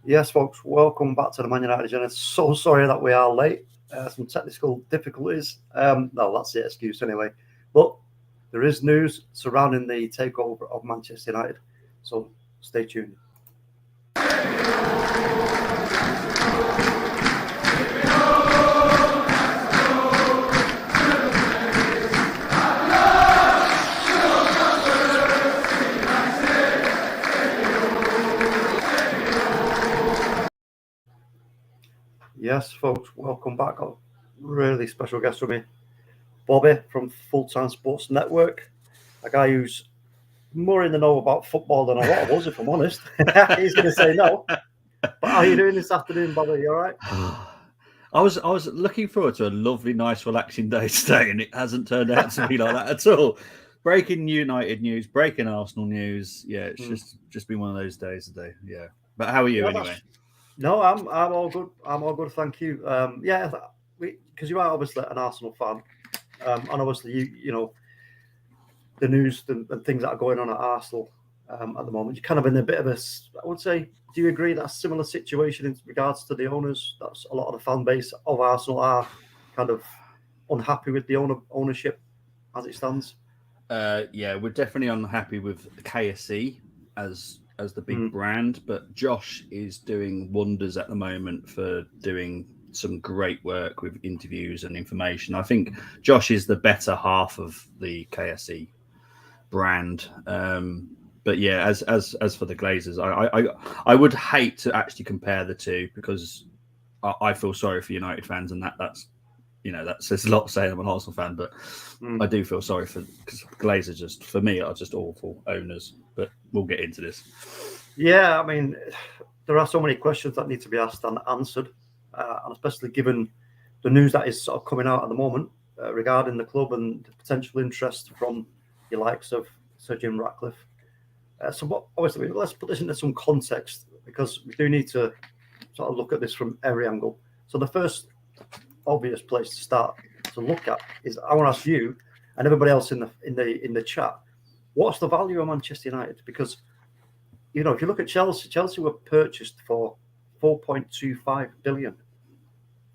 Yes, folks, welcome back to the Man United Agenda. So sorry that we are late. Some technical difficulties. No, that's the excuse anyway. But there is news surrounding the takeover of Manchester United. So stay tuned. Yes, folks, welcome back. Got a really special guest with me, Bobby from Full Time Sports Network, a guy who's more in the know about football than a lot of us, if I'm honest. He's going to say no. But how are you doing this afternoon, Bobby? You all right? I was looking forward to a lovely, nice, relaxing day today, and it hasn't turned out to be like that at all. Breaking United news, breaking Arsenal news. Yeah, it's Hmm. just been one of those days today. Yeah, but how are you No, anyway? that's no. I'm all good. I'm all good. Thank you. Yeah, because you are obviously an Arsenal fan, and obviously you know the news and things that are going on at Arsenal at the moment. You're kind of in a bit of I would say. Do you agree that's a similar situation in regards to the owners? That's a lot of the fan base of Arsenal are kind of unhappy with the ownership as it stands. Yeah, we're definitely unhappy with KSE as the big Mm. brand, but Josh is doing wonders at the moment for doing some great work with interviews and information. I think Josh is the better half of the KSE brand. But yeah, as for the Glazers, I would hate to actually compare the two because I feel sorry for United fans, and that says a lot saying I'm an Arsenal fan, but Mm. I do feel sorry for because Glazer just for me are just awful owners. But we'll get into this. Yeah, I mean, there are so many questions that need to be asked and answered, and especially given the news that is sort of coming out at the moment regarding the club and the potential interest from the likes of Sir Jim Ratcliffe. Obviously, let's put this into some context because we do need to sort of look at this from every angle. So the first obvious place to start to look at is I want to ask you and everybody else in the chat, what's the value of Manchester United? Because if you look at Chelsea, Chelsea were purchased for 4.25 billion.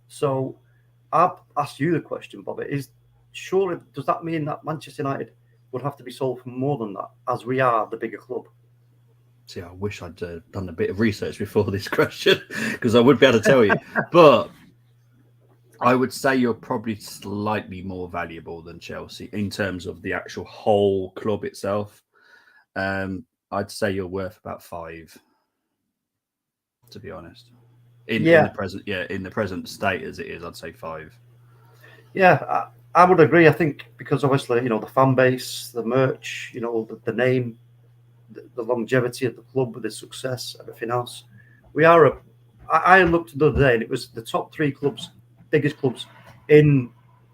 So I've asked you the question, Bobby, is surely does that mean that Manchester United would have to be sold for more than that, as we are the bigger club? See, I wish I'd done a bit of research before this question because I would be able to tell you, but I would say you're probably slightly more valuable than Chelsea in terms of the actual whole club itself. I'd say you're worth about five, to be honest. In the Yeah, present, yeah, in the present state as it is, I'd say five. yeah, I would agree. I think because obviously, the fan base, the merch, the name, the longevity of the club, the success, everything else. We are I looked the other day and it was the top three clubs, biggest clubs in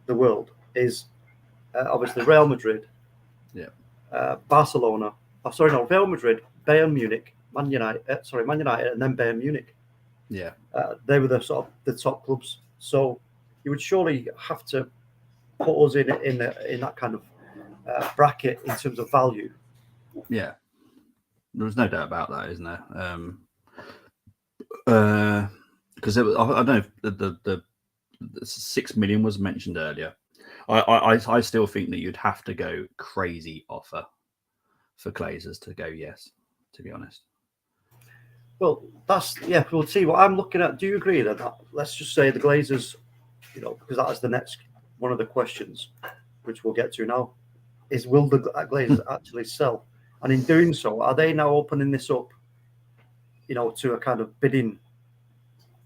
the world is obviously Real Madrid, Yeah, Barcelona. Oh, sorry, no, Real Madrid, Bayern Munich, Man United, and then Bayern Munich. yeah, They were the sort of the top clubs. So you would surely have to put us in that kind of bracket in terms of value. yeah. There's no doubt about that, isn't there? Uh, because I don't know if the 6 million was mentioned earlier. I still think that you'd have to go crazy offer for Glazers to go yes. To be honest, Well, that's yeah. We'll see what I'm looking at. Do you agree that let's just say the Glazers, because that is the next one of the questions, which we'll get to now, is will the Glazers actually sell? And in doing so, are they now opening this up, to a kind of bidding,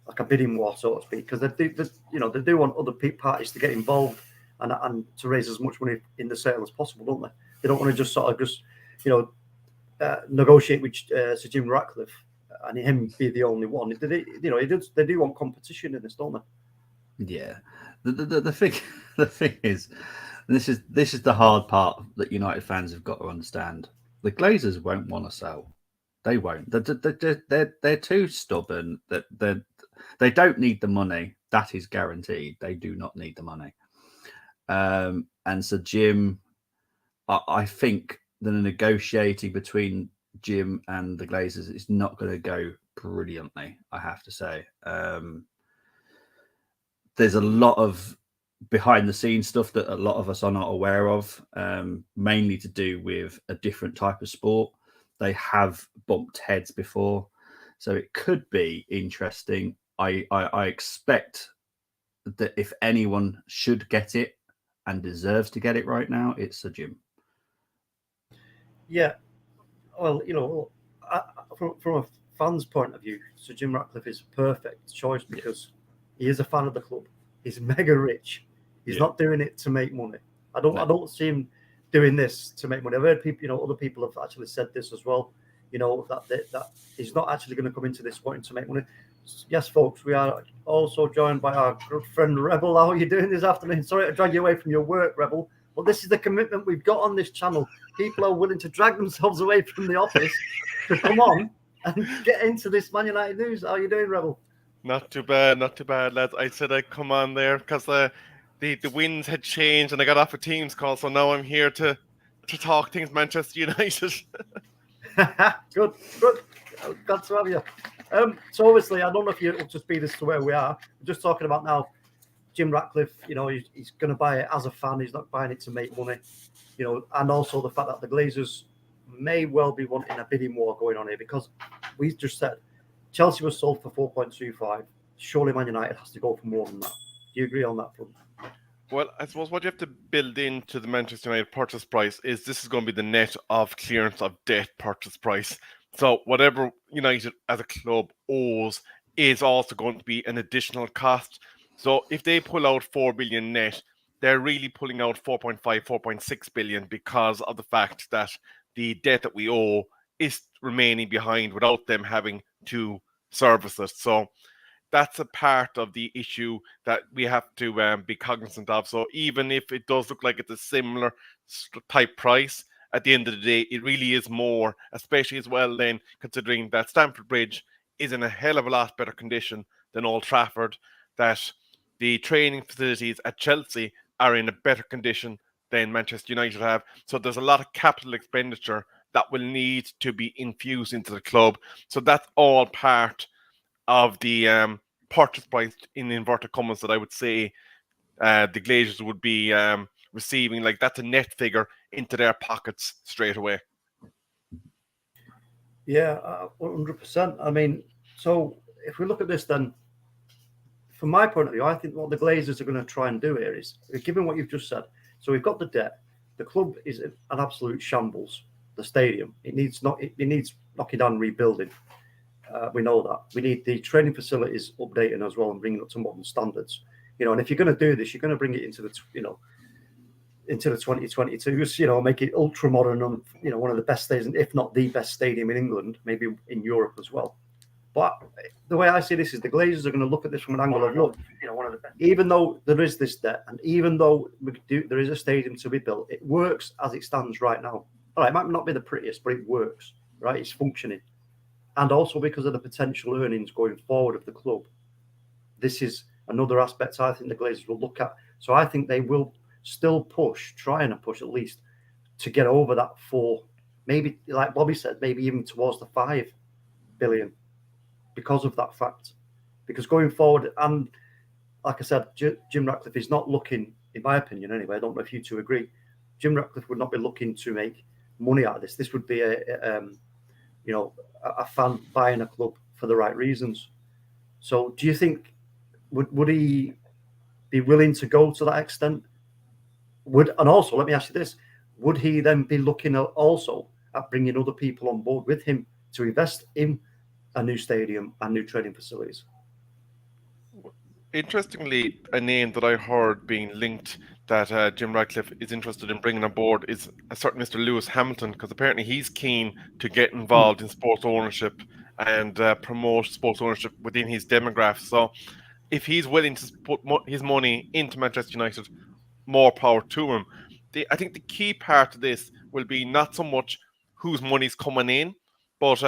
like a bidding war, so to speak? Because they do want other parties to get involved and to raise as much money in the sale as possible, don't they? They don't want to just sort of you know, negotiate with Sir Jim Ratcliffe and him be the only one. They do want competition in this, don't they? yeah. The thing the thing is, this is the hard part that United fans have got to understand. The Glazers won't want to sell. They won't. They're too stubborn. That they don't need the money. That is guaranteed. They do not need the money. And so Jim, I think the negotiating between Jim and the Glazers, it's not going to go brilliantly, I have to say. There's a lot of behind the scenes stuff that a lot of us are not aware of, mainly to do with a different type of sport. They have bumped heads before, so it could be interesting. I expect that if anyone should get it and deserves to get it right now, it's Sir Jim. Yeah, well, from a fan's point of view, Sir Jim Ratcliffe is a perfect choice because he is a fan of the club. He's mega rich. He's not doing it to make money. I don't see him doing this to make money. I've heard people, other people have actually said this as well. That he's not actually going to come into this wanting to make money. Yes, folks, we are also joined by our good friend Rebel. How are you doing this afternoon? Sorry to drag you away from your work, Rebel. Well, this is the commitment we've got on this channel. People are willing to drag themselves away from the office to come on and get into this Man United news. How are you doing, Rebel? Not too bad, lads. I said I'd come on there because the winds had changed and I got off a Teams call, so now I'm here to talk things Manchester United. Good. Glad to have you. So obviously, I don't know if you'll just speed us to where we are. We're just talking about now Jim Ratcliffe, he's going to buy it as a fan. He's not buying it to make money, and also the fact that the Glazers may well be wanting a bidding war going on here because we just said Chelsea was sold for 4.25. Surely Man United has to go for more than that. Do you agree on that front? Well, I suppose what you have to build into the Manchester United purchase price is this is going to be the net of clearance of debt purchase price. So whatever United as a club owes is also going to be an additional cost. So if they pull out 4 billion net, they're really pulling out 4.5, 4.6 billion because of the fact that the debt that we owe is remaining behind without them having to service it. So that's a part of the issue that we have to be cognizant of. So even if it does look like it's a similar type price, at the end of the day, it really is more, especially as well then considering that Stamford Bridge is in a hell of a lot better condition than Old Trafford, that the training facilities at Chelsea are in a better condition than Manchester United have. So there's a lot of capital expenditure that will need to be infused into the club. So that's all part of the purchase price in inverted commas that I would say the Glazers would be receiving. Like that's a net figure into their pockets straight away. Yeah, 100%. I mean, so if we look at this then, from my point of view, I think what the Glazers are going to try and do here is, given what you've just said, so we've got the debt. The club is an absolute shambles. The stadium, it needs knocking down, rebuilding. We know that. We need the training facilities updating as well and bringing it up to modern standards. And if you're going to do this, you're going to bring it into the 2022s. Make it ultra modern and one of the best stadiums, if not the best stadium in England, maybe in Europe as well. But the way I see this is the Glazers are going to look at this from an angle of look. One of the best. Even though there is this debt, and even though there is a stadium to be built, it works as it stands right now. All right, it might not be the prettiest, but it works. Right, it's functioning. And also because of the potential earnings going forward of the club. This is another aspect I think the Glazers will look at. So I think they will still try and push at least to get over that 4, maybe like Bobby said, maybe even towards the 5 billion because of that fact. Because going forward, and like I said, Jim Ratcliffe is not looking, in my opinion anyway, I don't know if you two agree, Jim Ratcliffe would not be looking to make money out of this. This would be a fan buying a club for the right reasons. So do you think, would he be willing to go to that extent? And also, let me ask you this, would he then be looking also at bringing other people on board with him to invest in a new stadium and new training facilities? Interestingly, a name that I heard being linked that Jim Ratcliffe is interested in bringing on board is a certain Mr. Lewis Hamilton, because apparently he's keen to get involved in sports ownership and promote sports ownership within his demographic. So if he's willing to put his money into Manchester United, more power to him. I think the key part of this will be not so much whose money's coming in, but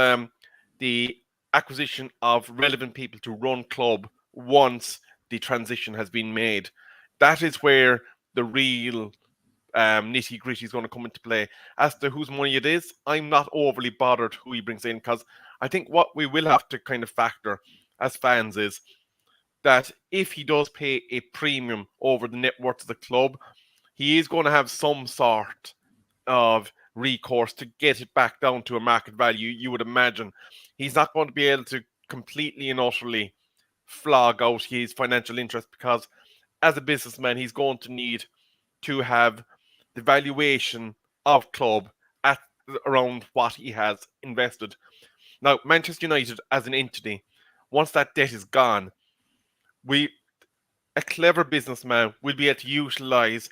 the acquisition of relevant people to run club once the transition has been made. That is where the real nitty gritty is going to come into play. As to whose money it is, I'm not overly bothered who he brings in, because I think what we will have to kind of factor as fans is that if he does pay a premium over the net worth of the club, he is going to have some sort of recourse to get it back down to a market value, you would imagine. He's not going to be able to completely and utterly flog out his financial interest, because as a businessman, he's going to need to have the valuation of club at around what he has invested. Now, Manchester United as an entity, once that debt is gone, a clever businessman will be able to utilise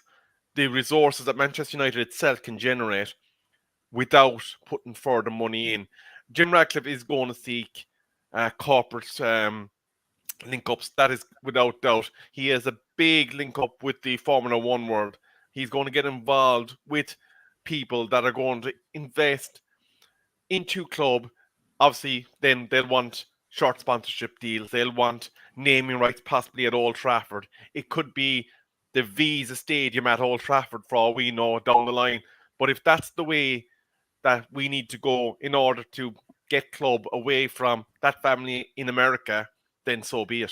the resources that Manchester United itself can generate without putting further money in. Jim Ratcliffe is going to seek corporate link-ups. That is without doubt. He has a big link-up with the Formula One world. He's going to get involved with people that are going to invest into club. Obviously, then they'll want short sponsorship deals. They'll want naming rights possibly at Old Trafford. It could be the Visa Stadium at Old Trafford for all we know down the line. But if that's the way that we need to go in order to get club away from that family in America, then so be it.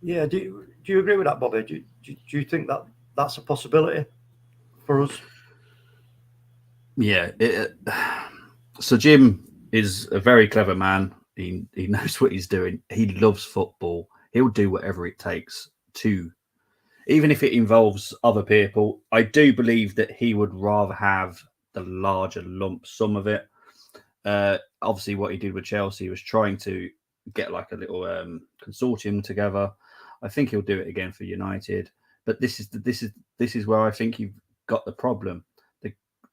Yeah, do you agree with that, Bobby? Do you think that that's a possibility for us? Yeah. So Jim is a very clever man. He knows what he's doing. He loves football. He'll do whatever it takes to, even if it involves other people. I do believe that he would rather have the larger lump sum of it. Obviously, what he did with Chelsea was trying to get like a little consortium together. I think he'll do it again for United. But this is where I think you've got the problem.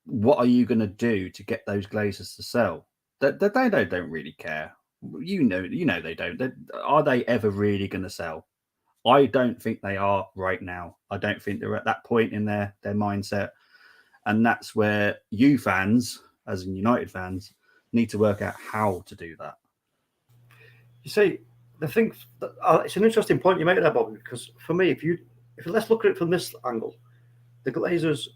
What are you going to do to get those Glazers to sell? They don't really care. You know they don't. Are they ever really going to sell? I don't think they are right now. I don't think they're at that point in their mindset. And that's where you fans, as in United fans, need to work out how to do that. You see, the thing, it's an interesting point you make there, Bobby, because for me, if let's look at it from this angle, the Glazers,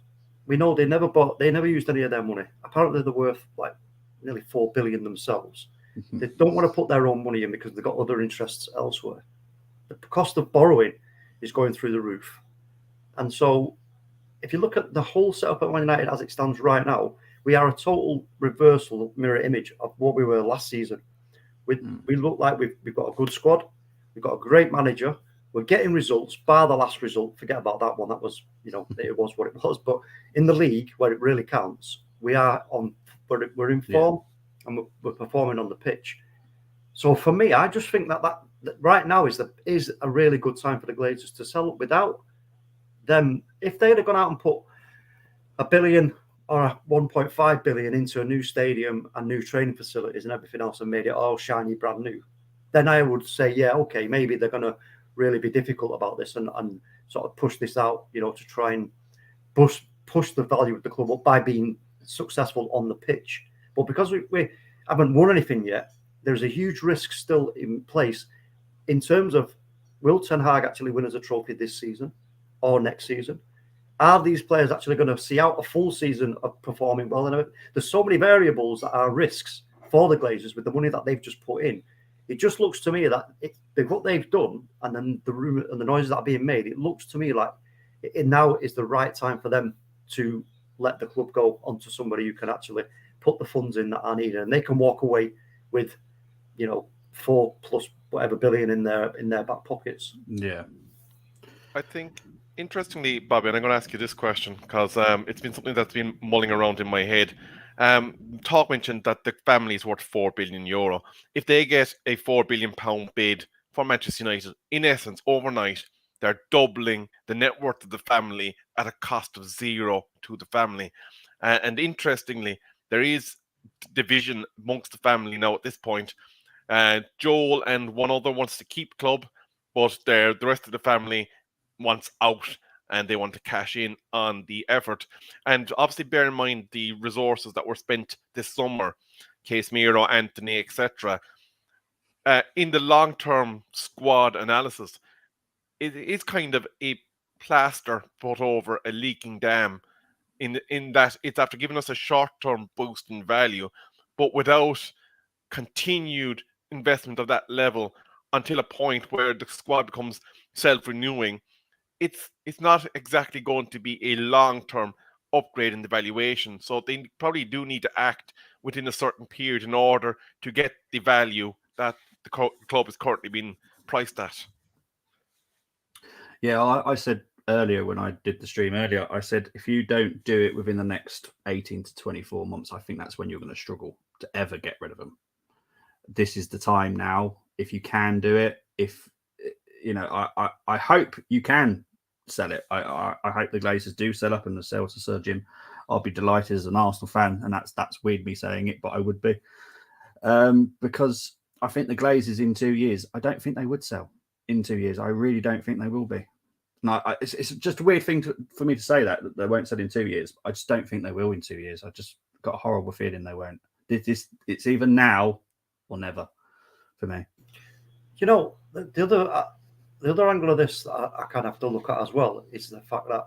we know they never used any of their money. Apparently they're worth like nearly 4 billion themselves. They don't want to put their own money in because they've got other interests elsewhere. The cost of borrowing is going through the roof. And so if you look at the whole setup at Man United as it stands right now, we are a total reversal mirror image of what we were last season. We look like we've got a good squad. We've got a great manager. We're getting results, bar the last result. Forget about that one. That was, it was what it was. But in the league, where it really counts, we're in form and we're performing on the pitch. So for me, I just think that right now is a really good time for the Glazers to sell. Without them, if they'd have gone out and put $1 billion or 1.5 billion into a new stadium and new training facilities and everything else and made it all shiny, brand new, then I would say, yeah, okay, maybe they're going to really be difficult about this and sort of push this out, to try and push the value of the club up by being successful on the pitch. But because we haven't won anything yet, there's a huge risk still in place in terms of, will Ten Hag actually win us a trophy this season or next season? Are these players actually going to see out a full season of performing well? And there's so many variables that are risks for the Glazers with the money that they've just put in. It just looks to me that what they've done and then the rumor and the noises that are being made, it looks to me like it now is the right time for them to let the club go onto somebody who can actually put the funds in that are needed, and they can walk away with, 4+ whatever billion in their back pockets. Yeah, I think interestingly, Bobby, and I'm going to ask you this question because it's been something that's been mulling around in my head. Talk mentioned that the family is worth €4 billion. If they get a £4 billion bid for Manchester United, in essence, overnight, they're doubling the net worth of the family at a cost of zero to the family. And interestingly, there is division amongst the family now at this point. Joel and one other wants to keep club, but the rest of the family wants out and they want to cash in on the effort. And obviously bear in mind the resources that were spent this summer, Casemiro, Anthony, etc. In the long-term squad analysis, it is kind of a plaster put over a leaking dam, in that it's after giving us a short-term boost in value, but without continued investment of that level until a point where the squad becomes self-renewing. It's not exactly going to be a long-term upgrade in the valuation. So they probably do need to act within a certain period in order to get the value that the club is currently being priced at. Yeah, I said earlier when I did the stream earlier, I said if you don't do it within the next 18 to 24 months, I think that's when you're going to struggle to ever get rid of them. This is the time now. If you can do it, if you know, I hope you can sell it. I hope the Glazers do sell up and the sell to Sir Jim. I'll be delighted as an Arsenal fan, and that's weird me saying it, but I would be, because I think the Glazers in 2 years, I don't think they would sell in 2 years. I really don't think they will be. No, it's just a weird thing for me to say that they won't sell in 2 years. I just don't think they will in 2 years. I just got a horrible feeling they won't. It's either now or never for me. You know, the other angle of this that I kind of have to look at as well is the fact that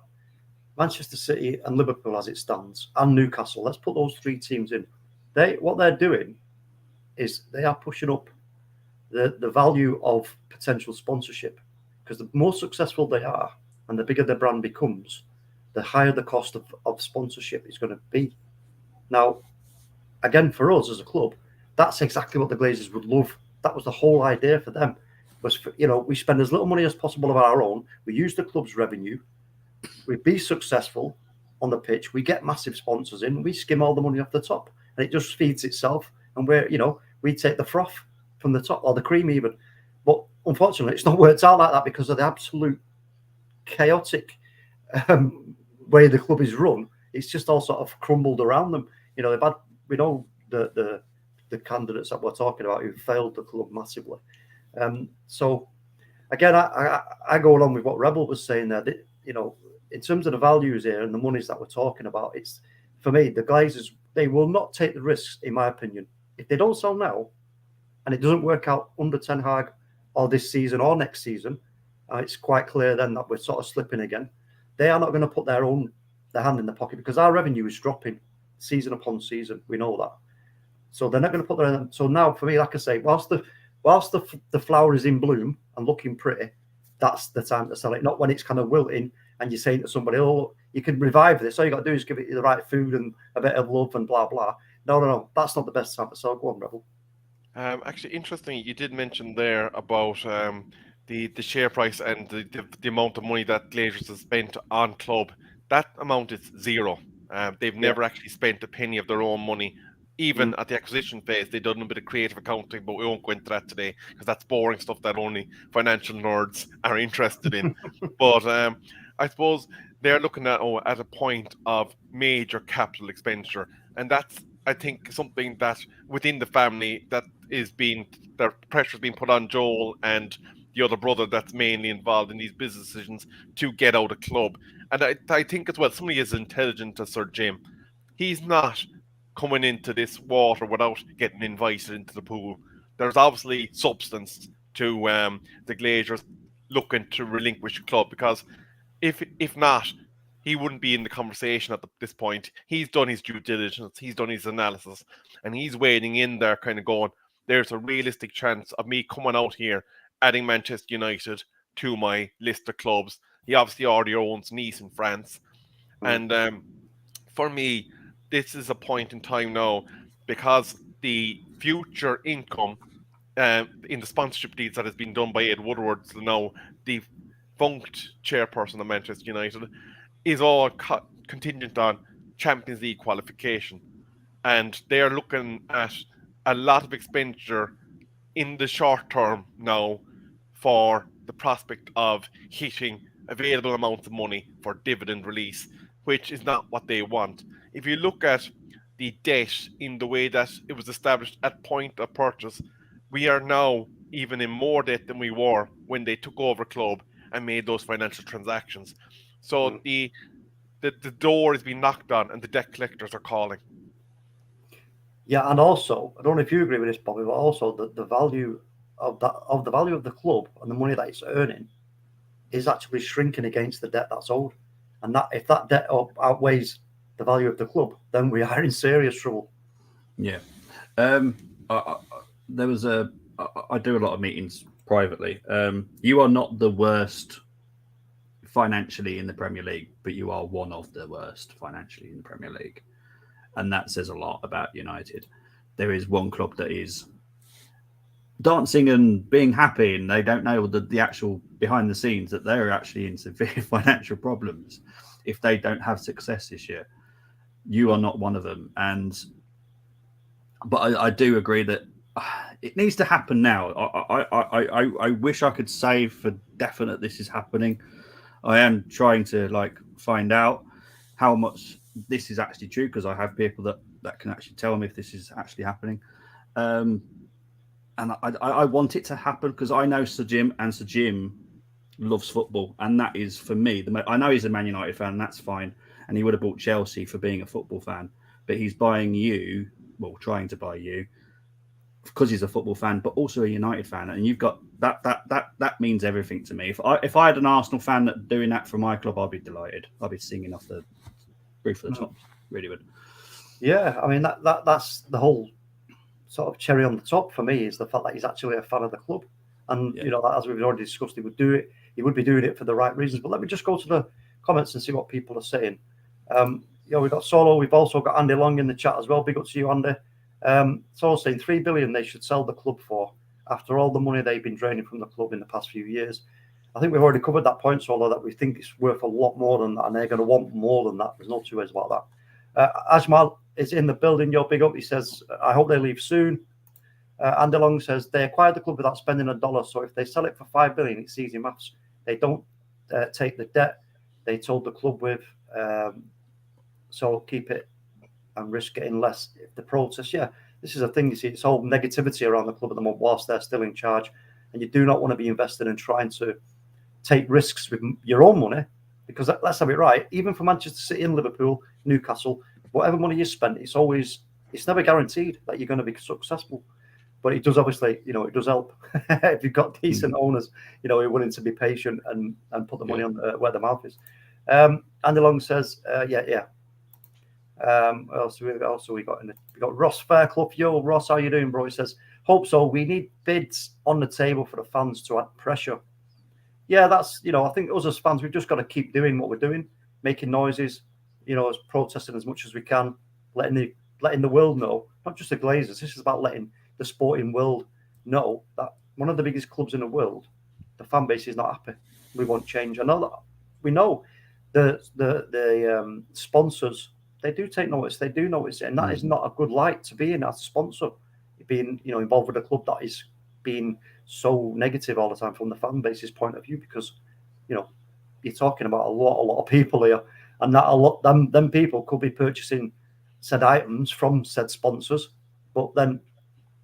Manchester City and Liverpool, as it stands, and Newcastle, let's put those three teams in. What they're doing is they are pushing up the value of potential sponsorship, because the more successful they are and the bigger their brand becomes, the higher the cost of sponsorship is going to be. Now, again, for us as a club, that's exactly what the Glazers would love. That was the whole idea for them. Was for, we spend as little money as possible of our own. We use the club's revenue. We be successful on the pitch. We get massive sponsors in. We skim all the money off the top, and it just feeds itself. And we take the froth from the top, or the cream even. But unfortunately, it's not worked out like that because of the absolute chaotic way the club is run. It's just all sort of crumbled around them. They've had, we know the candidates that we're talking about who failed the club massively. So again, I go along with what Rebel was saying there. That, in terms of the values here and the monies that we're talking about, it's, for me, the Glazers, they will not take the risks, in my opinion. If they don't sell now and it doesn't work out under Ten Hag or this season or next season, it's quite clear then that we're sort of slipping again. They are not going to put their hand in the pocket, because our revenue is dropping season upon season. We know that. So they're not going to put their hand. So now, for me, like I say, whilst the flower is in bloom and looking pretty, that's the time to sell it, not when it's kind of wilting and you're saying to somebody, oh, you can revive this. All you got to do is give it the right food and a bit of love and blah, blah. No. That's not the best time to sell. Go on, Rebel. Actually, interesting, you did mention there about the share price and the amount of money that Glazers has spent on club. That amount is zero. They've never actually spent a penny of their own money. Even at the acquisition phase, they've done a bit of creative accounting, but we won't go into that today because that's boring stuff that only financial nerds are interested in. But I suppose they're looking at a point of major capital expenditure, and that's, I think, something that within the family that is the pressure is being put on Joel and the other brother that's mainly involved in these business decisions to get out of club. And I think as well, somebody as intelligent as Sir Jim, he's not coming into this water without getting invited into the pool. There's obviously substance to the Glazers looking to relinquish the club, because if not, he wouldn't be in the conversation at this point. He's done his due diligence, he's done his analysis, and he's wading in there kind of going, there's a realistic chance of me coming out here, adding Manchester United to my list of clubs. He obviously already owns Nice in France. And for me, this is a point in time now, because the future income in the sponsorship deals that has been done by Ed Woodward, now defunct chairperson of Manchester United, is all contingent on Champions League qualification. And they are looking at a lot of expenditure in the short term now for the prospect of hitting available amounts of money for dividend release, which is not what they want. If you look at the debt in the way that it was established at point of purchase, we are now even in more debt than we were when they took over club and made those financial transactions. So the door is being knocked on and the debt collectors are calling. Yeah, and also, I don't know if you agree with this, Bobby, but also the value of the value of the club and the money that it's earning is actually shrinking against the debt that's owed. And that if that debt outweighs the value of the club, then we are in serious trouble. Yeah. There was I do a lot of meetings privately. You are not the worst financially in the Premier League, but you are one of the worst financially in the Premier League. And that says a lot about United. There is one club that is dancing and being happy, and they don't know the actual behind the scenes that they're actually in severe financial problems if they don't have success this year. You are not one of them. But I do agree that it needs to happen now. I wish I could say for definite this is happening. I am trying to find out how much this is actually true, because I have people that can actually tell me if this is actually happening. And I want it to happen because I know Sir Jim, and Sir Jim loves football, and that is for me. I know he's a Man United fan, and that's fine. And he would have bought Chelsea for being a football fan, but he's buying you, well, trying to buy you, because he's a football fan, but also a United fan, and you've got that means everything to me. If I had an Arsenal fan that doing that for my club, I'd be delighted. I'd be singing off the roof of the top. Really would. Yeah, I mean that's the whole sort of cherry on the top for me, is the fact that he's actually a fan of the club, and as we've already discussed, he would do it. He would be doing it for the right reasons. But let me just go to the comments and see what people are saying. We've got Solo. We've also got Andy Long in the chat as well. Big up to you, Andy. Solo saying $3 billion they should sell the club for after all the money they've been draining from the club in the past few years. I think we've already covered that point, Solo, that we think it's worth a lot more than that, and they're going to want more than that. There's no two ways about that. Ajmal is in the building. Yo, big up. He says, I hope they leave soon. Andy Long says they acquired the club without spending $1, so if they sell it for $5 billion, it's easy maths. They don't take the debt they told the club with, so keep it and risk getting less if the protest. Yeah, this is a thing. You see, it's all negativity around the club at the moment whilst they're still in charge, and you do not want to be invested in trying to take risks with your own money, because let's have it right. Even for Manchester City and Liverpool, Newcastle, whatever money you spend, it's never guaranteed that you're going to be successful. But it does obviously, it does help if you've got decent owners, who are willing to be patient and put the money on where the mouth is. Andy Long says, yeah. We got Ross Fairclough. Yo, Ross, how you doing, bro? He says, hope so. We need bids on the table for the fans to add pressure. Yeah, that's, I think us as fans, we've just got to keep doing what we're doing, making noises, protesting as much as we can, letting the world know, not just the Glazers. This is about letting the sporting world know that one of the biggest clubs in the world, the fan base is not happy. We want change. I know that we know the sponsors, they do take notice. They do notice it, and that is not a good light to be in as a sponsor, being involved with a club that is being so negative all the time from the fan base's point of view, because you're talking about a lot of people here, and that them people could be purchasing said items from said sponsors, but then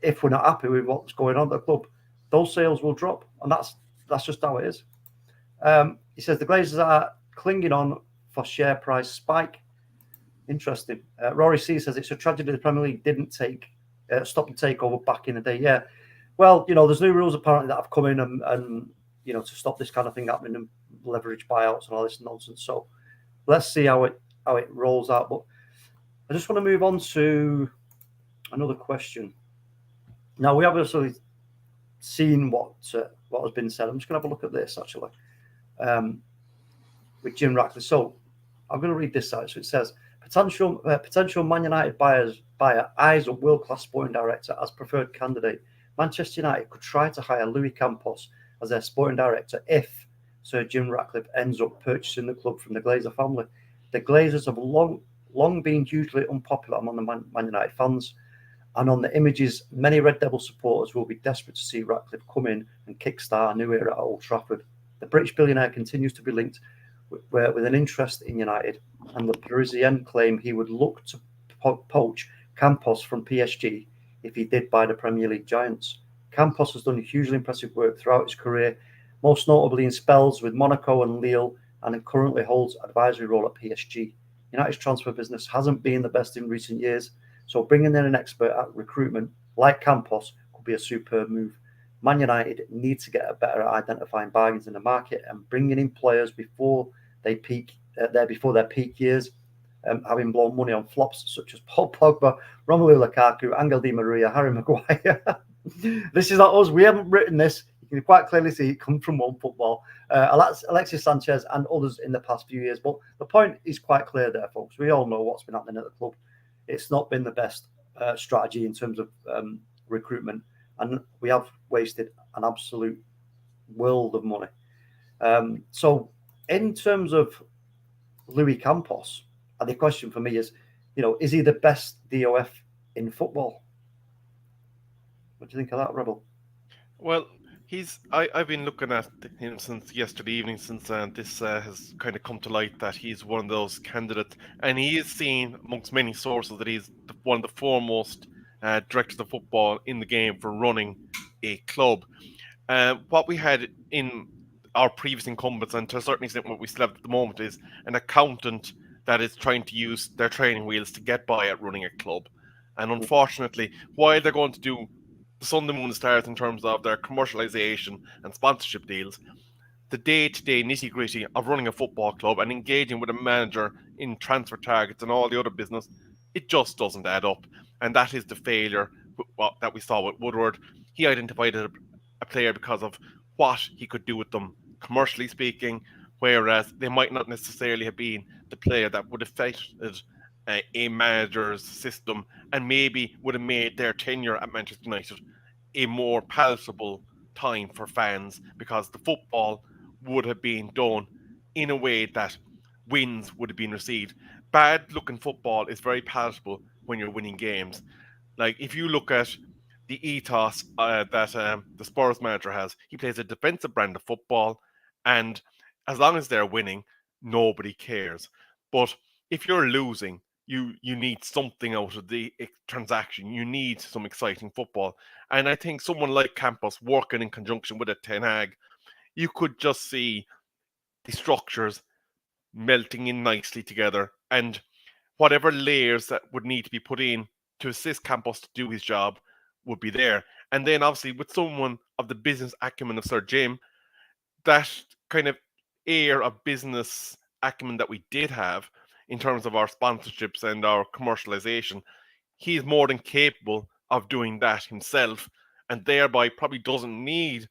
if we're not happy with what's going on at the club, those sales will drop, and that's just how it is. He says the Glazers are clinging on for share price spike. Interesting. Rory C says it's a tragedy the Premier League didn't stop the takeover back in the day. Yeah, well, there's new rules apparently that have come in and to stop this kind of thing happening, and leverage buyouts and all this nonsense. So let's see how it rolls out. But I just want to move on to another question. Now, we have obviously seen what has been said. I'm just going to have a look at this, actually, with Jim Ratcliffe. So I'm going to read this out. So it says, potential Man United buyer eyes up world-class sporting director as preferred candidate. Manchester United could try to hire Louis Campos as their sporting director if Sir Jim Ratcliffe ends up purchasing the club from the Glazer family. The Glazers have long been hugely unpopular among the Man United fans, and on the images, many Red Devil supporters will be desperate to see Ratcliffe come in and kickstart a new era at Old Trafford. The British billionaire continues to be linked with an interest in United, and the Parisian claim he would look to poach Campos from PSG if he did buy the Premier League giants. Campos has done hugely impressive work throughout his career, most notably in spells with Monaco and Lille, and currently holds advisory role at PSG. United's transfer business hasn't been the best in recent years, so bringing in an expert at recruitment like Campos could be a superb move. Man United need to get better at identifying bargains in the market and bringing in players before they peak. Before their peak years, having blown money on flops such as Paul Pogba, Romelu Lukaku, Angel Di Maria, Harry Maguire. This is not us. We haven't written this. You can quite clearly see it come from One Football. Alexis Sanchez and others in the past few years. But the point is quite clear there, folks. We all know what's been happening at the club. It's not been the best strategy in terms of recruitment. And we have wasted an absolute world of money. So in terms of Louis Campos, and the question for me is, is he the best DOF in football? What do you think of that, Rebel? Well, I've been looking at him since yesterday evening, since this has kind of come to light that he's one of those candidates, and he is seen amongst many sources that he's one of the foremost directors of football in the game for running a club. What we had in our previous incumbents, and to a certain extent what we still have at the moment, is an accountant that is trying to use their training wheels to get by at running a club. And unfortunately, while they're going to do the sun, the moon, and stars in terms of their commercialization and sponsorship deals, the day-to-day nitty-gritty of running a football club and engaging with a manager in transfer targets and all the other business, it just doesn't add up. And that is the failure that we saw with Woodward. He identified a player because of what he could do with them, commercially speaking, whereas they might not necessarily have been the player that would have fitted a manager's system and maybe would have made their tenure at Manchester United a more palatable time for fans, because the football would have been done in a way that wins would have been received. Bad looking football is very palatable when you're winning games. Like, if you look at the ethos that the Spurs manager has, he plays a defensive brand of football, and as long as they're winning, nobody cares. But if you're losing, you need something out of the transaction. You need some exciting football. And I think someone like Campos working in conjunction with a Ten Hag, you could just see the structures melting in nicely together, and whatever layers that would need to be put in to assist Campos to do his job would be there. And then obviously with someone of the business acumen of Sir Jim, that kind of air of business acumen that we did have in terms of our sponsorships and our commercialization, he's more than capable of doing that himself, and thereby probably doesn't need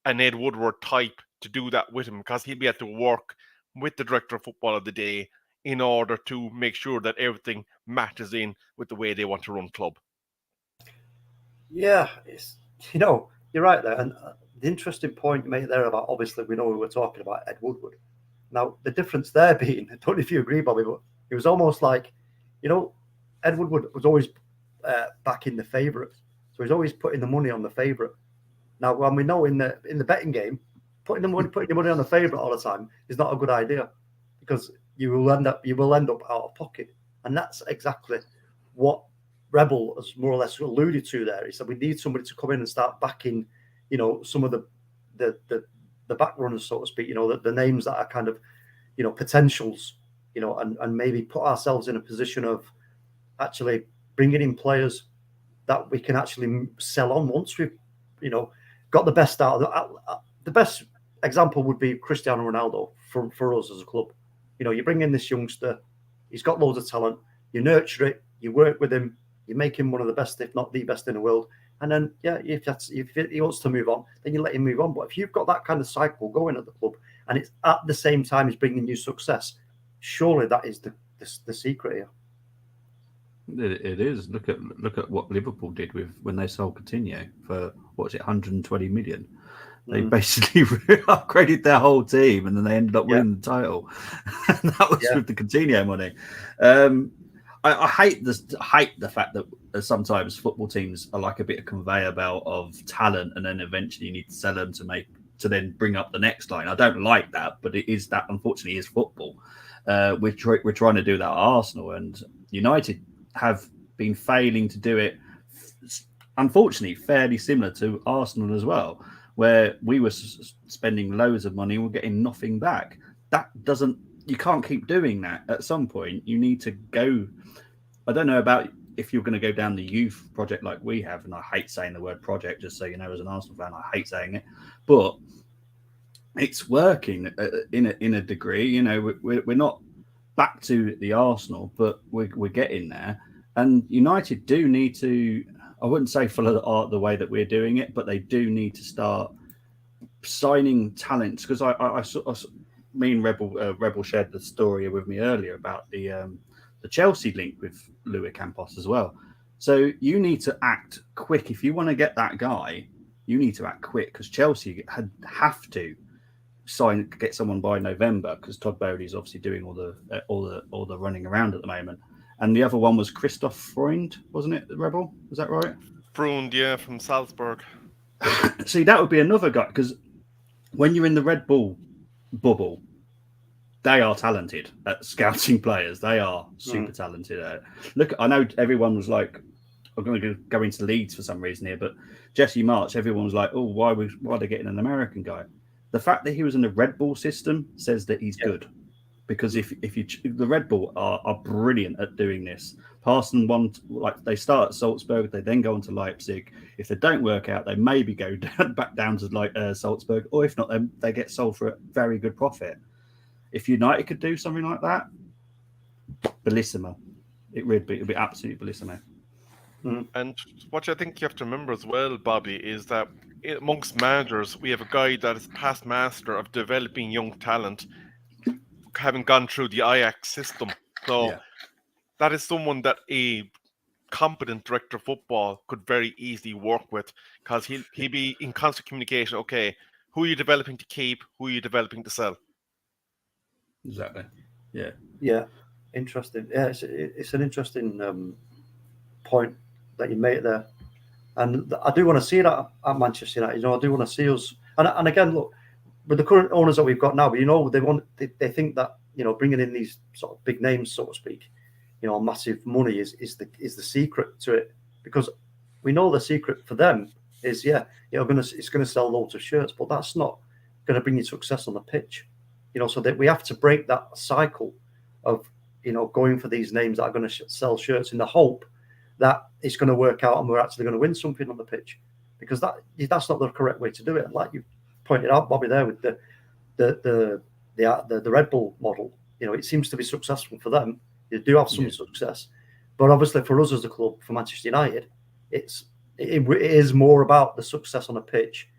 an Ed Woodward type to do that with him, because he'll be able to work with the director of football of the day in order to make sure that everything matches in with the way they want to run club. Yeah, you're right there. And the interesting point you made there about, obviously, we know we were talking about Ed Woodward. Now, the difference there being, I don't know if you agree, Bobby, but it was almost like, Ed Woodward was always backing the favourite. So he's always putting the money on the favourite. Now, when we know in the betting game, putting your money on the favourite all the time is not a good idea, because you will end up out of pocket. And that's exactly what Rebel has more or less alluded to there. He said we need somebody to come in and start backing, some of the back runners, so to speak, the names that are kind of, potentials, and maybe put ourselves in a position of actually bringing in players that we can actually sell on once we've, got the best out of the best example would be Cristiano Ronaldo for us as a club. You bring in this youngster, he's got loads of talent, you nurture it, you work with him, you make him one of the best, if not the best in the world. And then, if he wants to move on, then you let him move on. But if you've got that kind of cycle going at the club, and it's at the same time as bringing you success, surely that is the secret here. It is. Look at what Liverpool did when they sold Coutinho for 120 million. They basically upgraded their whole team, and then they ended up winning the title. And that was with the Coutinho money. I hate the fact that sometimes football teams are like a bit of conveyor belt of talent, and then eventually you need to sell them to then bring up the next line. I don't like that, but it is that, unfortunately, is football. We're trying to do that at Arsenal, and United have been failing to do it. Unfortunately, fairly similar to Arsenal as well, where we were spending loads of money and we're getting nothing back. You can't keep doing that. At some point, you need to go. I don't know about if you're going to go down the youth project like we have, and I hate saying the word project, just so you know, as an Arsenal fan, I hate saying it, but it's working in a degree. You know, we're not back to the Arsenal, but we're getting there. And United do need to, I wouldn't say follow the art the way that we're doing it, but they do need to start signing talents. Because me and Rebel shared the story with me earlier about the Chelsea link with Luis Campos as well. So you need to act quick. If you want to get that guy, you need to act quick, because Chelsea have to get someone by November, because Todd Bowley's obviously doing all the running around at the moment. And the other one was Christoph Freund, wasn't it, the Rebel? Was that right? Freund, yeah, from Salzburg. See, that would be another guy, because when you're in the Red Bull bubble, they are talented at scouting players. They are super talented at it. Look, I know everyone was like, I'm going to go into Leeds for some reason here, but Jesse March, everyone was like, oh, why are they getting an American guy? The fact that he was in the Red Bull system says that he's good. Because if the Red Bull are brilliant at doing this. Parson they start at Salzburg, they then go on to Leipzig. If they don't work out, they maybe go back down to Salzburg, or if not, they get sold for a very good profit. If United could do something like that, bellissimo. It would be absolutely bellissimo. And what I think you have to remember as well, Bobby, is that amongst managers, we have a guy that is past master of developing young talent, having gone through the Ajax system. So that is someone that a competent director of football could very easily work with, because he'll be in constant communication. Okay, who are you developing to keep? Who are you developing to sell? Exactly. Yeah. Yeah. Interesting. Yeah, it's an interesting point that you make there. And I do want to see that at Manchester United. I do want to see us. And again, look, with the current owners that we've got now, they think that bringing in these sort of big names, so to speak, massive money is the secret to it, because we know the secret for them is it's going to sell loads of shirts, but that's not going to bring you success on the pitch. So that we have to break that cycle of going for these names that are going to sell shirts in the hope that it's going to work out and we're actually going to win something on the pitch, because that's not the correct way to do it. Like you pointed out, Bobby, there with the Red Bull model, it seems to be successful for them. They do have some success, but obviously for us as a club, for Manchester United, it is more about the success on the pitch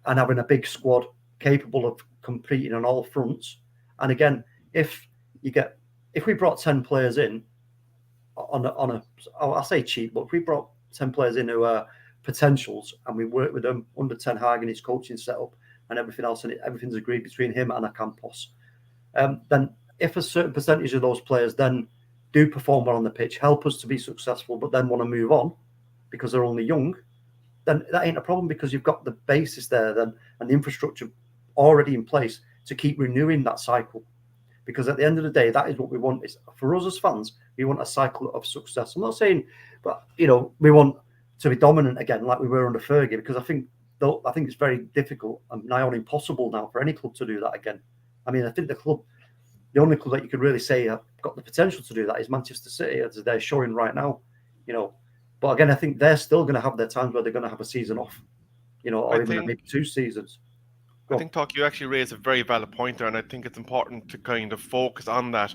and having a big squad capable of competing on all fronts. And again, if we brought 10 players in I say cheap, but if we brought 10 players in who are potentials and we work with them under Ten Hag and his coaching setup and everything else, and everything's agreed between him and a Campos, then if a certain percentage of those players then do perform well on the pitch, help us to be successful, but then want to move on because they're only young, then that ain't a problem, because you've got the basis there then and the infrastructure already in place to keep renewing that cycle. Because at the end of the day, that is what we want. Is for us as fans, we want a cycle of success. I'm not saying, but we want to be dominant again like we were under Fergie, because I think it's very difficult and nigh on impossible now for any club to do that again. I mean, I think the only club that you could really say have got the potential to do that is Manchester City, as they're showing right now. But again, I think they're still going to have their times where they're going to have a season off, or even maybe 2 seasons. I think, Talk, you actually raised a very valid point there, and I think it's important to kind of focus on that.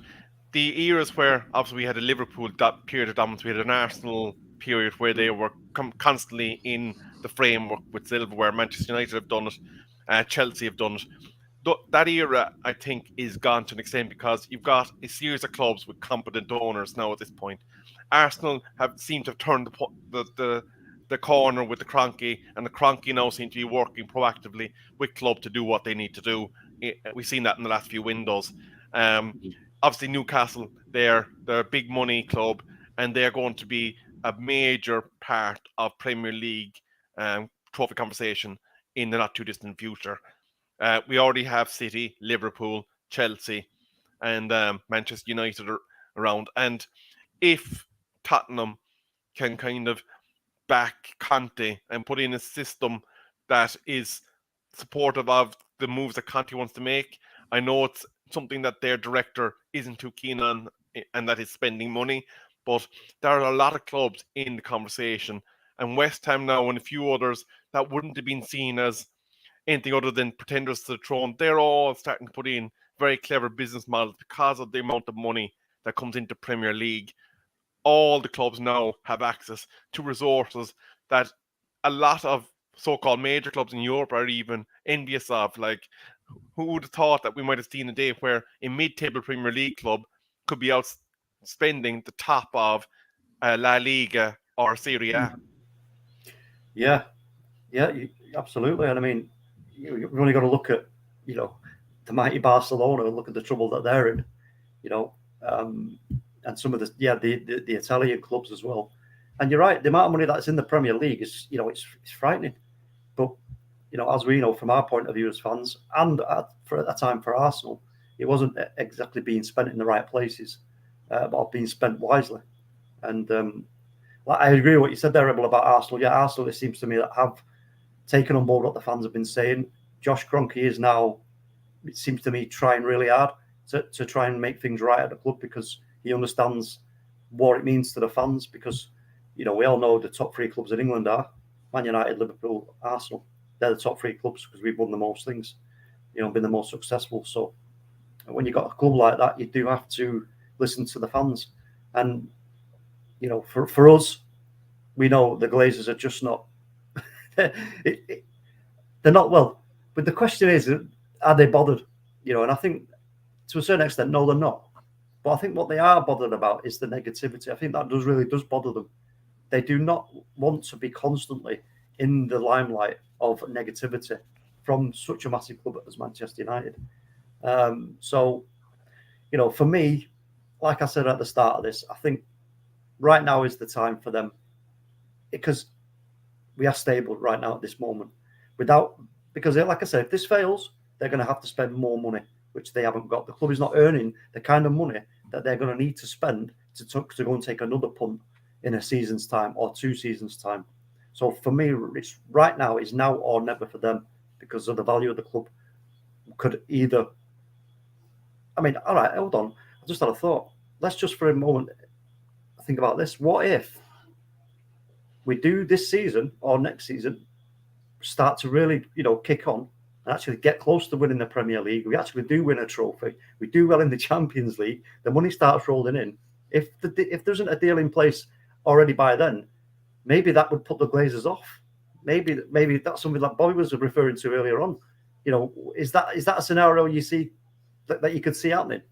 The eras where, obviously, we had a Liverpool period of dominance, we had an Arsenal period where they were constantly in the framework with silverware. Manchester United have done it, Chelsea have done it. That era, I think, is gone to an extent because you've got a series of clubs with competent owners now at this point. Arsenal seemed to have turned the corner with the Kroenke, and the Kroenke now seem to be working proactively with club to do what they need to do. We've seen that in the last few windows. Obviously, Newcastle, they're a big money club, and they're going to be a major part of Premier League trophy conversation in the not too distant future. We already have City, Liverpool, Chelsea, and Manchester United around. And if Tottenham can kind of back Conte and put in a system that is supportive of the moves that Conte wants to make, I know it's something that their director isn't too keen on, and that is spending money. but there are a lot of clubs in the conversation, and West Ham now and a few others that wouldn't have been seen as anything other than pretenders to the throne. They're all starting to put in very clever business models because of the amount of money that comes into Premier League. All the clubs now have access to resources that a lot of so-called major clubs in Europe are even envious of. Like, who would have thought that we might have seen a day where a mid-table Premier League club could be out spending the top of La Liga or Serie A? Yeah, absolutely. And I mean, you've only got to look at, the mighty Barcelona and look at the trouble that they're in, and some of the Italian clubs as well. And you're right, the amount of money that's in the Premier League is, it's frightening. But, as we know from our point of view as fans, and at the time for Arsenal, it wasn't exactly being spent in the right places, but being spent wisely. And I agree with what you said there, Rebel, about Arsenal. Yeah, Arsenal, it seems to me, that have taken on board what the fans have been saying. Josh Kroenke is now, it seems to me, trying really hard to try and make things right at the club, because he understands what it means to the fans. Because, we all know the top three clubs in England are Man United, Liverpool, Arsenal. They're the top three clubs because we've won the most things, been the most successful. So when you've got a club like that, you do have to listen to the fans. And, for us, we know the Glazers are just not, they're not, well, but the question is, are they bothered? And I think to a certain extent, no, they're not. But I think what they are bothered about is the negativity. I think that really does bother them. They do not want to be constantly in the limelight of negativity from such a massive club as Manchester United. So, for me, like I said at the start of this, I think right now is the time for them, because we are stable right now at this moment. Because like I said, if this fails, they're going to have to spend more money, which they haven't got. The club is not earning the kind of money that they're going to need to spend to go and take another punt in a season's time or 2 seasons' time. So for me, it's right now is now or never for them, because of the value of the club. Could either, I mean, all right, hold on. I just had a thought. Let's just for a moment think about this. What if we do this season or next season start to really, kick on and actually get close to winning the Premier League? We actually do win a trophy. We do well in the Champions League. The money starts rolling in. If there isn't a deal in place already by then, maybe that would put the Glazers off. Maybe that's something like Bobby was referring to earlier on. Is that a scenario you see that you could see happening?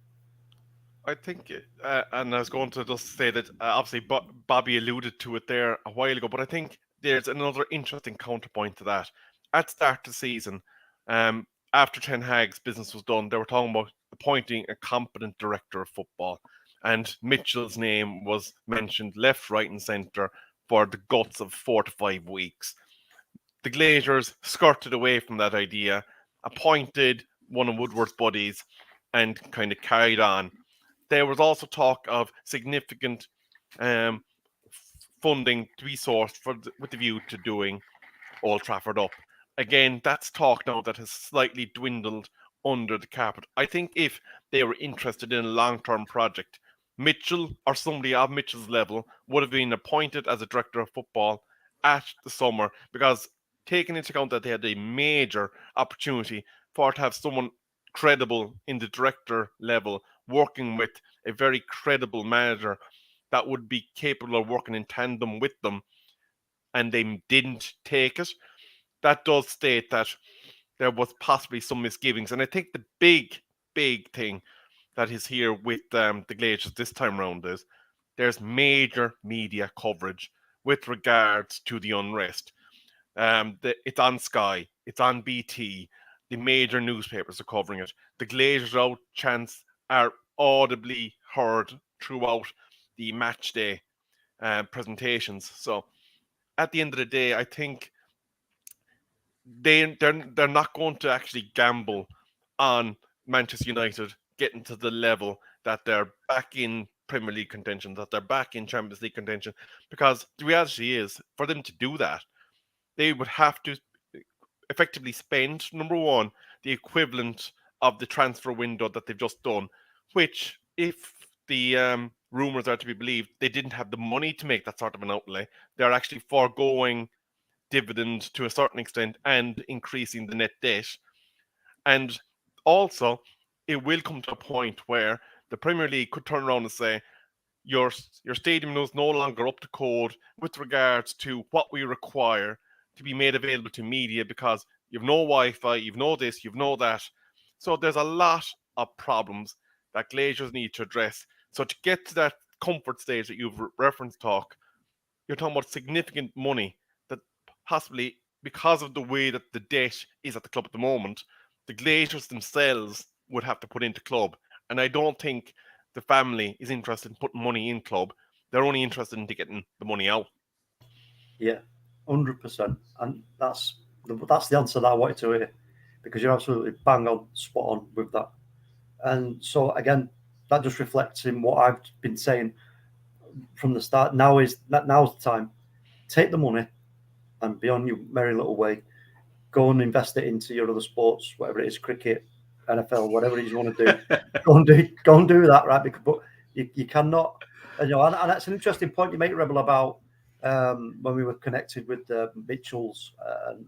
I think, and I was going to just say that obviously Bobby alluded to it there a while ago, but I think there's another interesting counterpoint to that. At the start of the season, after Ten Hag's business was done, they were talking about appointing a competent director of football, and Mitchell's name was mentioned left, right, and centre for the guts of 4 to 5 weeks. The Glazers skirted away from that idea, appointed one of Woodward's buddies, and kind of carried on. There was also talk of significant funding to be sourced with the view to doing Old Trafford up. Again, that's talk now that has slightly dwindled under the carpet. I think if they were interested in a long-term project, Mitchell or somebody of Mitchell's level would have been appointed as a director of football at the summer, because taking into account that they had a major opportunity for to have someone credible in the director level working with a very credible manager that would be capable of working in tandem with them, and they didn't take it. That does state that there was possibly some misgivings. And I think the big thing that is here with the Glazers this time around is there's major media coverage with regards to the unrest. It's on Sky, it's on BT, the major newspapers are covering it. The Glazers out chants are audibly heard throughout the match day presentations. So at the end of the day, I think they're not going to actually gamble on Manchester United getting to the level that they're back in Premier League contention, that they're back in Champions League contention, because the reality is, for them to do that, they would have to effectively spend, number one, the equivalent of the transfer window that they've just done, which, if the rumours are to be believed, they didn't have the money to make that sort of an outlay. They're actually foregoing dividend to a certain extent and increasing the net debt. And also, it will come to a point where the Premier League could turn around and say, your stadium is no longer up to code with regards to what we require to be made available to media because you've no Wi-Fi, you've no this, you've no that. So there's a lot of problems that Glazers need to address. So to get to that comfort stage that you've referenced, Talk, you're talking about significant money that possibly, because of the way that the debt is at the club at the moment, the Glazers themselves would have to put into club. And I don't think the family is interested in putting money in club. They're only interested in getting the money out. Yeah, 100%. And that's the answer that I wanted to hear, because you're absolutely bang on, spot on with that. And so again, that just reflects in what I've been saying from the start. Now's the time. Take the money and be on your merry little way. Go and invest it into your other sports, whatever it is, cricket, NFL, whatever it is you want to do. Go and do that, right? But you cannot, and that's an interesting point you make, Rebel, about when we were connected with Mitchells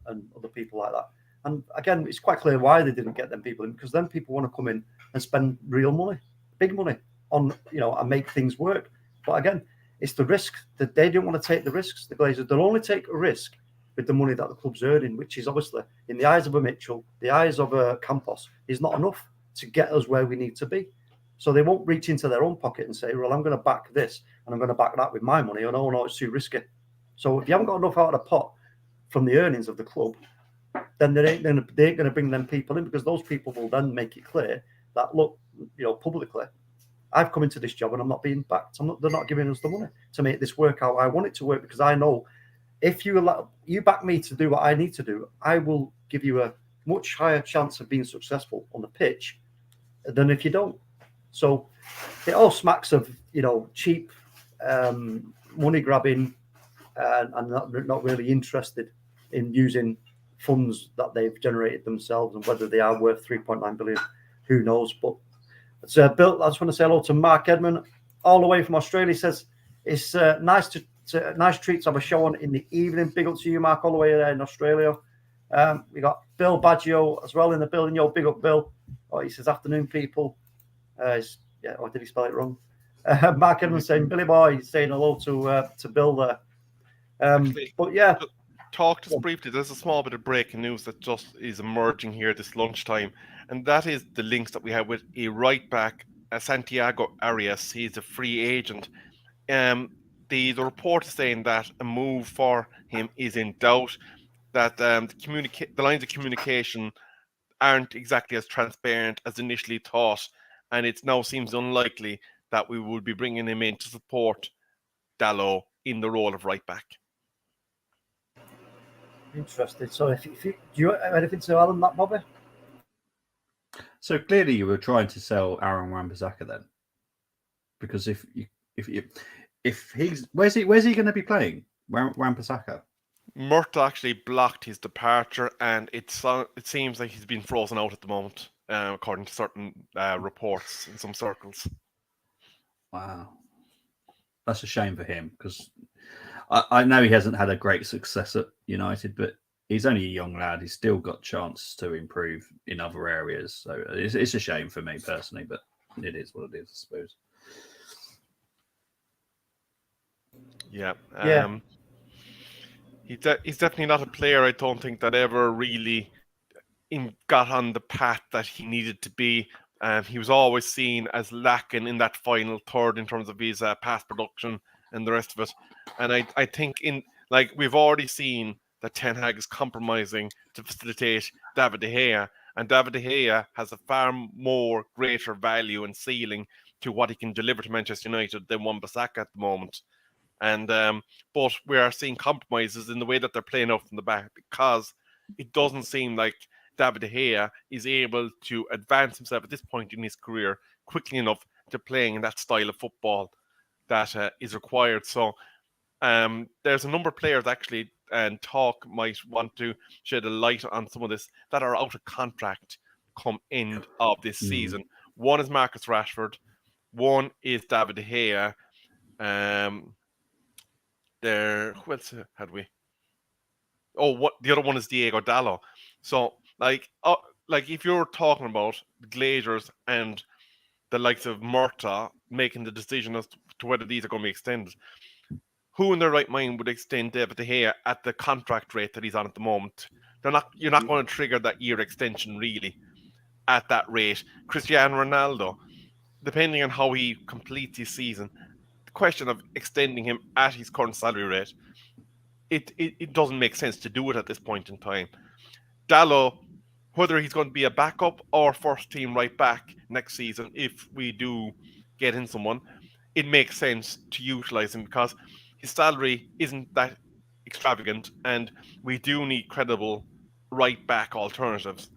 and other people like that. And again, it's quite clear why they didn't get them people in, because then people want to come in and spend real money, big money on, and make things work. But again, it's the risk that they didn't want to take the risks. The Glazers, they'll only take a risk with the money that the club's earning, which is obviously, in the eyes of a Mitchell, the eyes of a Campos, is not enough to get us where we need to be. So they won't reach into their own pocket and say, well, I'm going to back this and I'm going to back that with my money. Oh, no, it's too risky. So if you haven't got enough out of the pot from the earnings of the club, then they ain't going to bring them people in, because those people will then make it clear that, look, publicly, I've come into this job and I'm not being backed. They're not giving us the money to make this work how I want it to work, because I know if you back me to do what I need to do, I will give you a much higher chance of being successful on the pitch than if you don't. So it all smacks of cheap money grabbing and not really interested in using funds that they've generated themselves, and whether they are worth 3.9 billion, who knows. But it's Bill, I just want to say hello to Mark Edmund, all the way from Australia. He says it's nice treat to have a show on in the evening. Big up to you, Mark, all the way there in Australia. We got Bill Baggio as well in the building. Big up, Bill. Oh, he says afternoon, people. Or did he spell it wrong? Mark Edmund saying Billy Boy. He's saying hello to Bill there. But yeah, talk to us briefly. There's a small bit of breaking news that just is emerging here this lunchtime, and that is the links that we have with a right back, Santiago Arias. He's a free agent. The report is saying that a move for him is in doubt, that the lines of communication aren't exactly as transparent as initially thought, and it now seems unlikely that we will be bringing him in to support Dalot in the role of right back. Interesting. So do you have anything to add on that, Bobby? So clearly you were trying to sell Aaron Wan-Bissaka then, because if he's where's he going to be playing, Wan-Bissaka? Murta actually blocked his departure, and it seems like he's been frozen out at the moment, according to certain reports in some circles. Wow, that's a shame for him, because I know he hasn't had a great success at United, but he's only a young lad. He's still got chance to improve in other areas. So it's a shame for me personally, but it is what it is, I suppose. Yeah. He's definitely not a player, I don't think, that ever really got on the path that he needed to be. He was always seen as lacking in that final third in terms of his pass production and the rest of it. And I think we've already seen that Ten Hag is compromising to facilitate David De Gea, and David De Gea has a far more greater value and ceiling to what he can deliver to Manchester United than Wan-Bissaka at the moment. And but we are seeing compromises in the way that they're playing out from the back, because it doesn't seem like David De Gea is able to advance himself at this point in his career quickly enough to playing in that style of football that is required. So there's a number of players actually, and Talk might want to shed a light on some of this, that are out of contract come end of this season. One is Marcus Rashford. One is David De Gea. Who else had we? Oh, what the other one is Diego Dallo. So, like if you're talking about the Glazers and the likes of Murta making the decision as to whether these are going to be extended, who in their right mind would extend David De Gea at the contract rate that he's on at the moment? You're not going to trigger that year extension really at that rate. Cristiano Ronaldo, depending on how he completes his season, the question of extending him at his current salary rate, it doesn't make sense to do it at this point in time. Dallo, whether he's going to be a backup or first team right back next season, if we do get in someone, it makes sense to utilise him because his salary isn't that extravagant and we do need credible right back alternatives.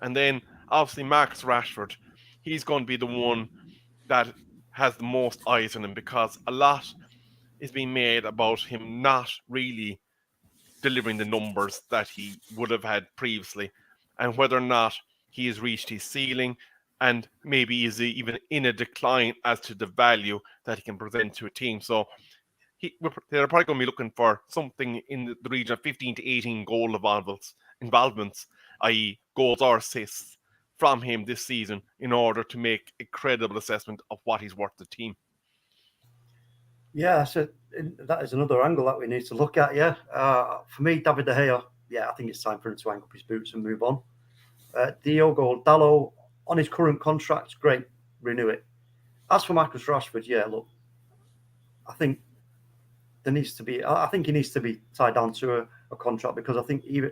And then obviously Marcus Rashford, he's going to be the one that has the most eyes on him because a lot is being made about him not really delivering the numbers that he would have had previously, and whether or not he has reached his ceiling, and maybe is even in a decline as to the value that he can present to a team. So they're probably going to be looking for something in the region of 15 to 18 goal involvements, i.e. goals or assists from him this season in order to make a credible assessment of what he's worth to the team. Yeah, so that is another angle that we need to look at. Yeah, for me, David De Gea. Yeah, I think it's time for him to hang up his boots and move on. Diogo Dallo on his current contract, great, renew it. As for Marcus Rashford, yeah, look, I think he needs to be tied down to a contract because I think even,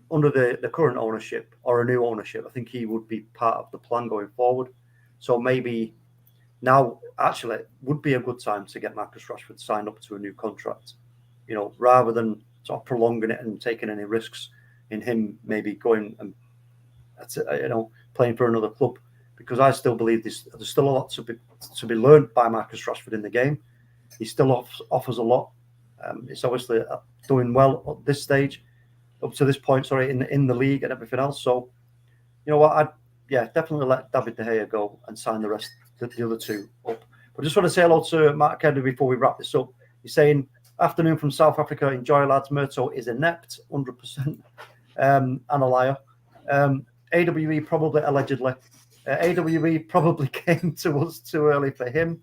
under the current ownership or a new ownership, I think he would be part of the plan going forward. So maybe now actually would be a good time to get Marcus Rashford signed up to a new contract, rather than sort of prolonging it and taking any risks in him maybe going and playing for another club, because I still believe there's still a lot to be learned by Marcus Rashford in the game. He still offers a lot. It's obviously doing well at this stage, up to this point, in the league and everything else. So, you know what, I'd definitely let David De Gea go and sign the rest, the other two up. But I just want to say hello to Mark Kennedy before we wrap this up. He's saying, afternoon from South Africa, enjoy lads, Murto is inept, 100%, and a liar. AWE probably, allegedly. AWE probably came to us too early for him.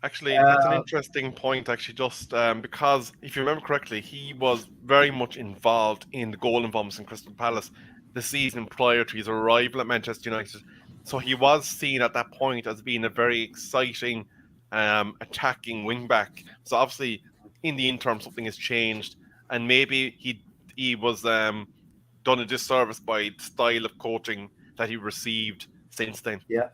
Actually, that's an interesting point, actually, just because if you remember correctly, he was very much involved in the goal involvements in Crystal Palace the season prior to his arrival at Manchester United. So he was seen at that point as being a very exciting attacking wing-back. So obviously, in the interim, something has changed, and maybe he was done a disservice by the style of coaching that he received since then. Yeah.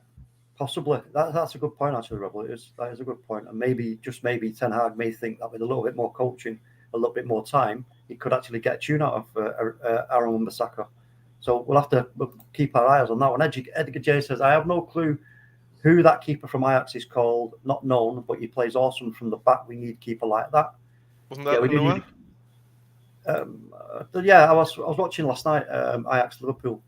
Possibly. That's a good point, actually, Rebel. That is a good point. And maybe Ten Hag may think that with a little bit more coaching, a little bit more time, he could actually get a tune out of Aaron Wan-Bissaka. So we'll have to keep our eyes on that one. Edgar J says, I have no clue who that keeper from Ajax is called. Not known, but he plays awesome from the back. We need a keeper like that. Wasn't that Noah? I was watching last night, Ajax Liverpool.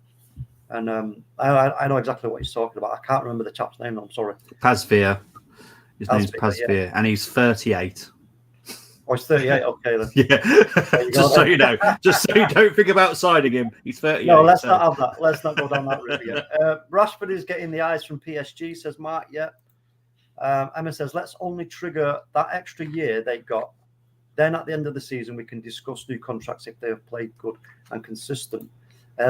And I know exactly what he's talking about. I can't remember the chap's name. I'm sorry. Pazvir. His name's Pazvir, and he's 38. Oh, he's 38. Okay, then. Yeah. Just so you know, just so you don't think about signing him. He's 38. No, let's not have that. Let's not go down that route again. Rashford is getting the eyes from PSG, says Mark. Yeah. Emma says, let's only trigger that extra year they got. Then at the end of the season, we can discuss new contracts if they have played good and consistent.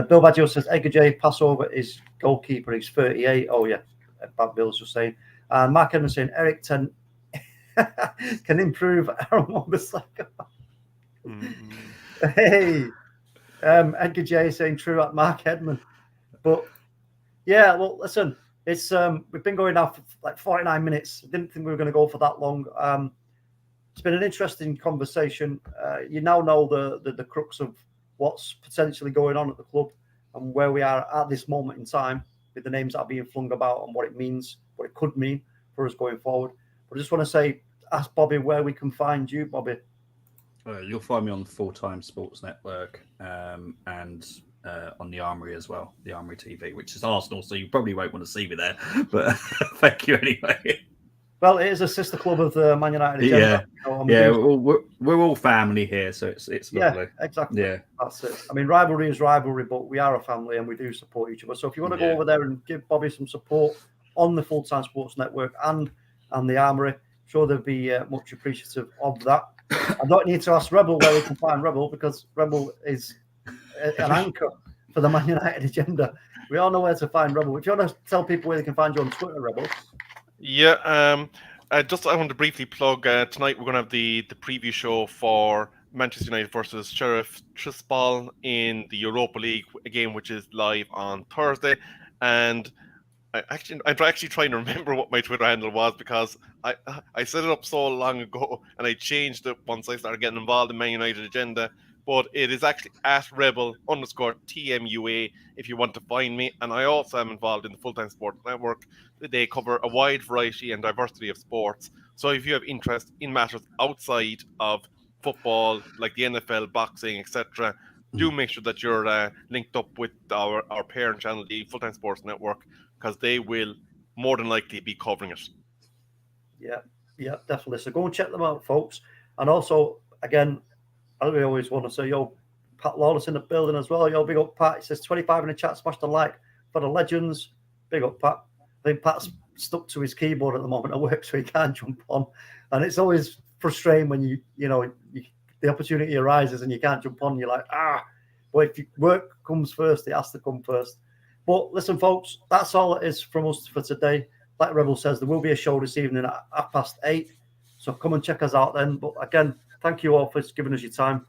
Bill Baggio says, Edgar J, Passover is goalkeeper. He's 38. Oh, yeah. Bad Bill's just saying. And Mark Edmonds saying, Eric Ten can improve Aaron Wan-Bissaka. Hey. Edgar J saying, true at Mark Edmond. But, yeah, well, listen, it's we've been going now for like 49 minutes. Didn't think we were going to go for that long. It's been an interesting conversation. You now know the crux of what's potentially going on at the club and where we are at this moment in time with the names that are being flung about and what it means, what it could mean for us going forward. But I just want to ask Bobby where we can find you, Bobby. You'll find me on the Full Time Sports Network and on the Armory as well, the Armory TV, which is Arsenal, so you probably won't want to see me there. But thank you anyway. Well, it is a sister club of the Man United agenda. Yeah, we're all family here, so it's lovely. Yeah, exactly. Yeah, that's it. I mean, rivalry is rivalry, but we are a family and we do support each other. So if you want to go over there and give Bobby some support on the Full Time Sports Network and the Armory, I'm sure they'd be much appreciative of that. I don't need to ask Rebel where we can find Rebel, because Rebel is an anchor for the Man United agenda. We all know where to find Rebel. If you want to tell people where they can find you on Twitter, Rebel. Yeah, I want to briefly plug tonight we're going to have the preview show for Manchester United versus Sheriff Tiraspol in the Europa League, a game which is live on Thursday. And I'm actually trying to remember what my Twitter handle was, because I set it up so long ago and I changed it once I started getting involved in Man United agenda. But it is actually @rebel_TMUA if you want to find me. And I also am involved in the Full Time Sports Network. They cover a wide variety and diversity of sports. So if you have interest in matters outside of football, like the NFL, boxing, etc., do make sure that you're linked up with our parent channel, the Full Time Sports Network, because they will more than likely be covering it. Yeah, definitely. So go and check them out, folks. And also, again, I always want to say, Pat Lawless in the building as well. Big up, Pat. It says 25 in the chat. Smash the like for the legends. Big up, Pat. I think Pat's stuck to his keyboard at the moment at work, so he can't jump on. And it's always frustrating when the opportunity arises and you can't jump on. You're like, But if work comes first, it has to come first. But listen, folks, that's all it is from us for today. Like Rebel says, there will be a show this evening at 8:30. So come and check us out then. But again, thank you all for giving us your time.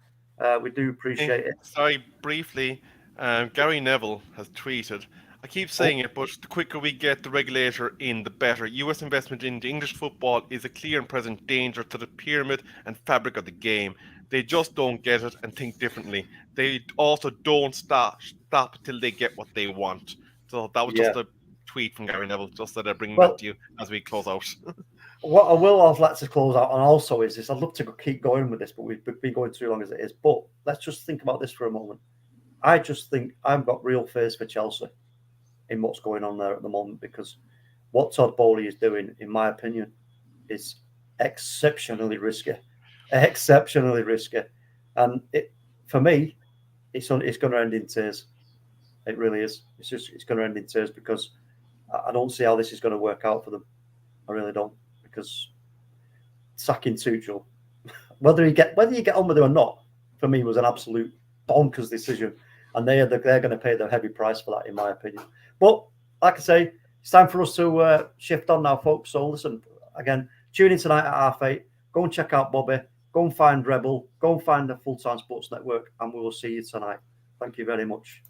We do appreciate it. Sorry, briefly, Gary Neville has tweeted, I keep saying it, but the quicker we get the regulator in, the better. US investment into English football is a clear and present danger to the pyramid and fabric of the game. They just don't get it and think differently. They also don't stop till they get what they want. So that was just a tweet from Gary Neville, just that I bring back to you as we close out. What I will also like to close out on also is this. I'd love to keep going with this, but we've been going too long as it is. But let's just think about this for a moment. I just think I've got real fears for Chelsea in what's going on there at the moment, because what Todd Bowley is doing, in my opinion, is exceptionally risky. Exceptionally risky. And for me, it's going to end in tears. It really is. It's going to end in tears, because I don't see how this is going to work out for them. I really don't, because sacking Tuchel, whether you get on with it or not, for me was an absolute bonkers decision, and they're going to pay the heavy price for that, in my opinion. But like I say, it's time for us to shift on now, folks. So listen, again, tune in tonight at 8:30. Go and check out Bobby. Go and find Rebel. Go and find the Full Time Sports Network, and we will see you tonight. Thank you very much.